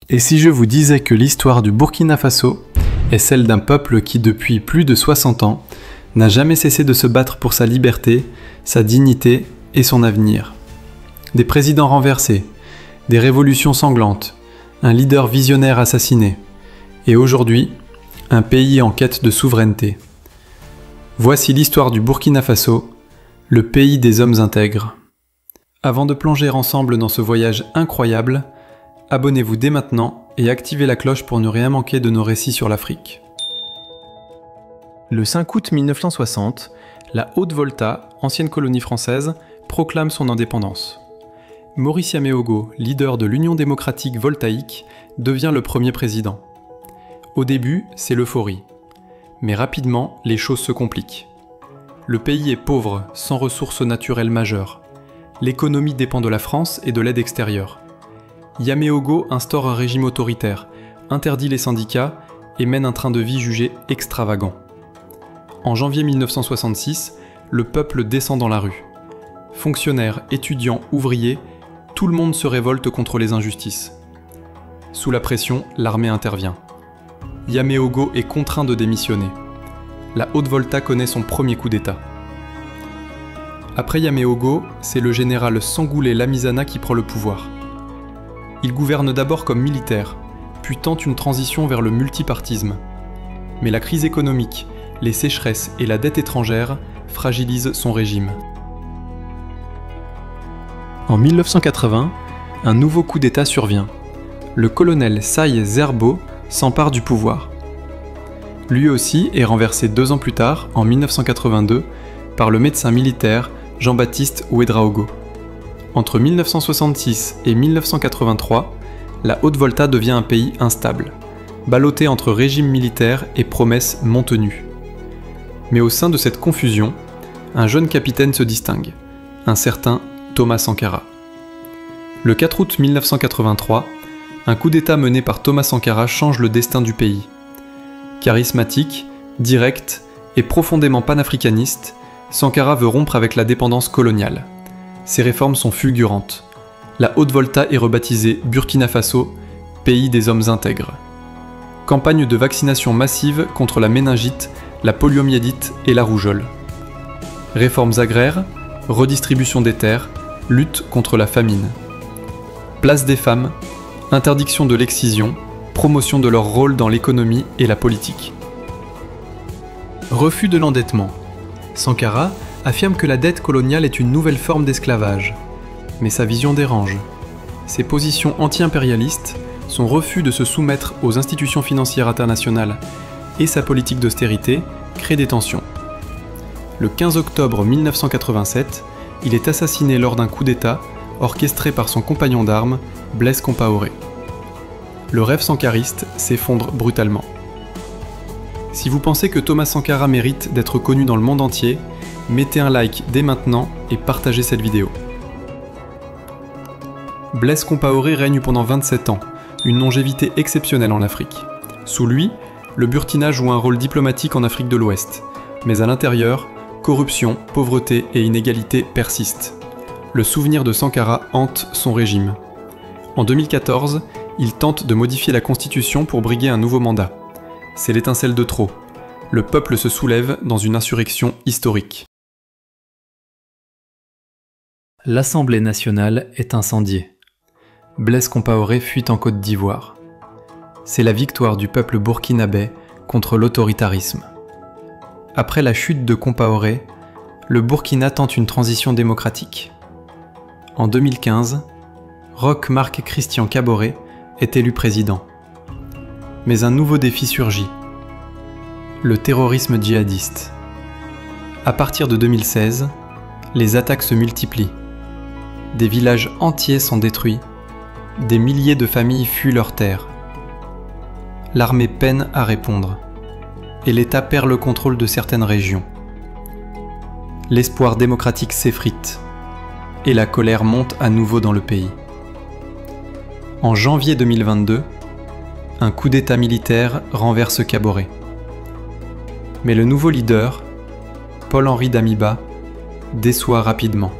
Et si je vous disais que l'histoire du Burkina Faso est celle d'un peuple qui, depuis plus de 60 ans, n'a jamais cessé de se battre pour sa liberté, sa dignité et son avenir. Des présidents renversés, des révolutions sanglantes, un leader visionnaire assassiné, et aujourd'hui, un pays en quête de souveraineté. Voici l'histoire du Burkina Faso, le pays des hommes intègres. Avant de plonger ensemble dans ce voyage incroyable, abonnez-vous dès maintenant et activez la cloche pour ne rien manquer de nos récits sur l'Afrique. Le 5 août 1960, la Haute-Volta, ancienne colonie française, proclame son indépendance. Maurice Yaméogo, leader de l'Union démocratique voltaïque, devient le premier président. Au début, c'est l'euphorie. Mais rapidement, les choses se compliquent. Le pays est pauvre, sans ressources naturelles majeures. L'économie dépend de la France et de l'aide extérieure. Yaméogo instaure un régime autoritaire, interdit les syndicats et mène un train de vie jugé extravagant. En janvier 1966, le peuple descend dans la rue. Fonctionnaires, étudiants, ouvriers, tout le monde se révolte contre les injustices. Sous la pression, l'armée intervient. Yaméogo est contraint de démissionner. La Haute-Volta connaît son premier coup d'État. Après Yaméogo, c'est le général Sangoulé Lamizana qui prend le pouvoir. Il gouverne d'abord comme militaire, puis tente une transition vers le multipartisme. Mais la crise économique, les sécheresses et la dette étrangère fragilisent son régime. En 1980, un nouveau coup d'État survient. Le colonel Saï Zerbo s'empare du pouvoir. Lui aussi est renversé 2 ans plus tard, en 1982, par le médecin militaire Jean-Baptiste Ouédraogo. Entre 1966 et 1983, la Haute-Volta devient un pays instable, ballotté entre régime militaire et promesses non tenues. Mais au sein de cette confusion, un jeune capitaine se distingue, un certain Thomas Sankara. Le 4 août 1983, un coup d'État mené par Thomas Sankara change le destin du pays. Charismatique, direct et profondément panafricaniste, Sankara veut rompre avec la dépendance coloniale. Ses réformes sont fulgurantes. La Haute-Volta est rebaptisée Burkina Faso, pays des hommes intègres. Campagne de vaccination massive contre la méningite, la poliomyélite et la rougeole. Réformes agraires, redistribution des terres, lutte contre la famine. Place des femmes, interdiction de l'excision, promotion de leur rôle dans l'économie et la politique. Refus de l'endettement. Sankara affirme que la dette coloniale est une nouvelle forme d'esclavage. Mais sa vision dérange. Ses positions anti-impérialistes, son refus de se soumettre aux institutions financières internationales et sa politique d'austérité créent des tensions. Le 15 octobre 1987, il est assassiné lors d'un coup d'État orchestré par son compagnon d'armes, Blaise Compaoré. Le rêve sankariste s'effondre brutalement. Si vous pensez que Thomas Sankara mérite d'être connu dans le monde entier, mettez un like dès maintenant et partagez cette vidéo. Blaise Compaoré règne pendant 27 ans, une longévité exceptionnelle en Afrique. Sous lui, le Burkina joue un rôle diplomatique en Afrique de l'Ouest, mais à l'intérieur, corruption, pauvreté et inégalité persistent. Le souvenir de Sankara hante son régime. En 2014, il tente de modifier la constitution pour briguer un nouveau mandat. C'est l'étincelle de trop. Le peuple se soulève dans une insurrection historique. L'Assemblée nationale est incendiée. Blaise Compaoré fuit en Côte d'Ivoire. C'est la victoire du peuple burkinabé contre l'autoritarisme. Après la chute de Compaoré, le Burkina tente une transition démocratique. En 2015, Roch Marc Christian Kaboré est élu président. Mais un nouveau défi surgit. Le terrorisme djihadiste. À partir de 2016, les attaques se multiplient. Des villages entiers sont détruits. Des milliers de familles fuient leurs terres. L'armée peine à répondre. Et l'État perd le contrôle de certaines régions. L'espoir démocratique s'effrite. Et la colère monte à nouveau dans le pays. En janvier 2022, un coup d'État militaire renverse Kaboré. Mais le nouveau leader, Paul-Henri Damiba, déçoit rapidement.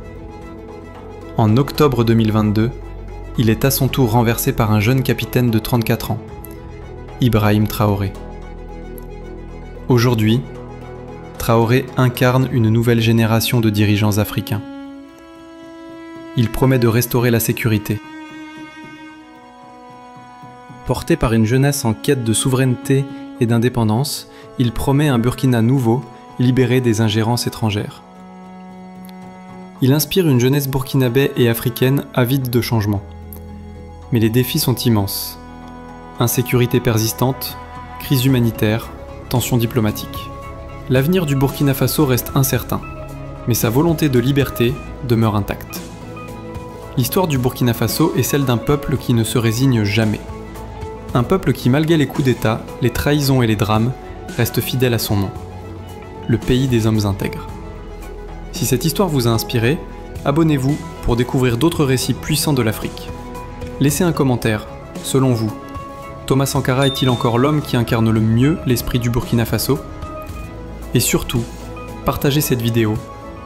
En octobre 2022, il est à son tour renversé par un jeune capitaine de 34 ans, Ibrahim Traoré. Aujourd'hui, Traoré incarne une nouvelle génération de dirigeants africains. Il promet de restaurer la sécurité. Porté par une jeunesse en quête de souveraineté et d'indépendance, il promet un Burkina nouveau, libéré des ingérences étrangères. Il inspire une jeunesse burkinabé et africaine avide de changement. Mais les défis sont immenses. Insécurité persistante, crise humanitaire, tensions diplomatiques. L'avenir du Burkina Faso reste incertain, mais sa volonté de liberté demeure intacte. L'histoire du Burkina Faso est celle d'un peuple qui ne se résigne jamais. Un peuple qui, malgré les coups d'État, les trahisons et les drames, reste fidèle à son nom. Le pays des hommes intègres. Si cette histoire vous a inspiré, abonnez-vous pour découvrir d'autres récits puissants de l'Afrique. Laissez un commentaire, selon vous, Thomas Sankara est-il encore l'homme qui incarne le mieux l'esprit du Burkina Faso ? Et surtout, partagez cette vidéo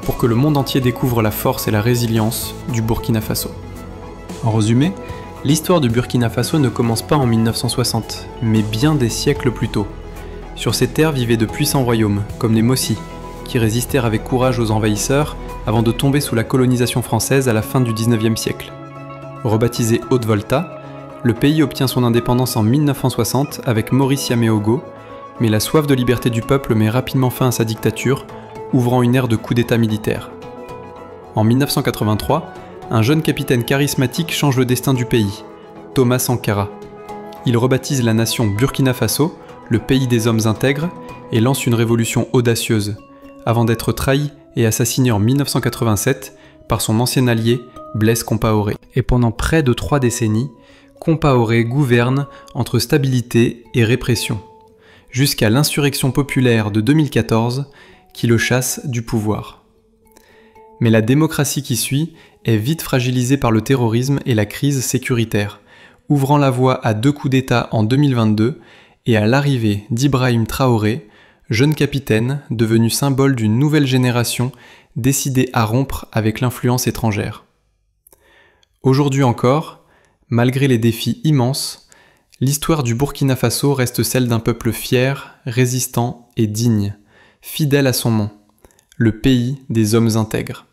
pour que le monde entier découvre la force et la résilience du Burkina Faso. En résumé, l'histoire du Burkina Faso ne commence pas en 1960, mais bien des siècles plus tôt. Sur ces terres vivaient de puissants royaumes, comme les Mossi, qui résistèrent avec courage aux envahisseurs avant de tomber sous la colonisation française à la fin du XIXe siècle. Rebaptisé Haute-Volta, le pays obtient son indépendance en 1960 avec Maurice Yaméogo, mais la soif de liberté du peuple met rapidement fin à sa dictature, ouvrant une ère de coup d'État militaire. En 1983, un jeune capitaine charismatique change le destin du pays, Thomas Sankara. Il rebaptise la nation Burkina Faso, le pays des hommes intègres, et lance une révolution audacieuse, avant d'être trahi et assassiné en 1987 par son ancien allié Blaise Compaoré. Et pendant près de 3 décennies, Compaoré gouverne entre stabilité et répression, jusqu'à l'insurrection populaire de 2014 qui le chasse du pouvoir. Mais la démocratie qui suit est vite fragilisée par le terrorisme et la crise sécuritaire, ouvrant la voie à 2 coups d'État en 2022 et à l'arrivée d'Ibrahim Traoré, jeune capitaine devenu symbole d'une nouvelle génération décidée à rompre avec l'influence étrangère. Aujourd'hui encore, malgré les défis immenses, l'histoire du Burkina Faso reste celle d'un peuple fier, résistant et digne, fidèle à son nom, le pays des hommes intègres.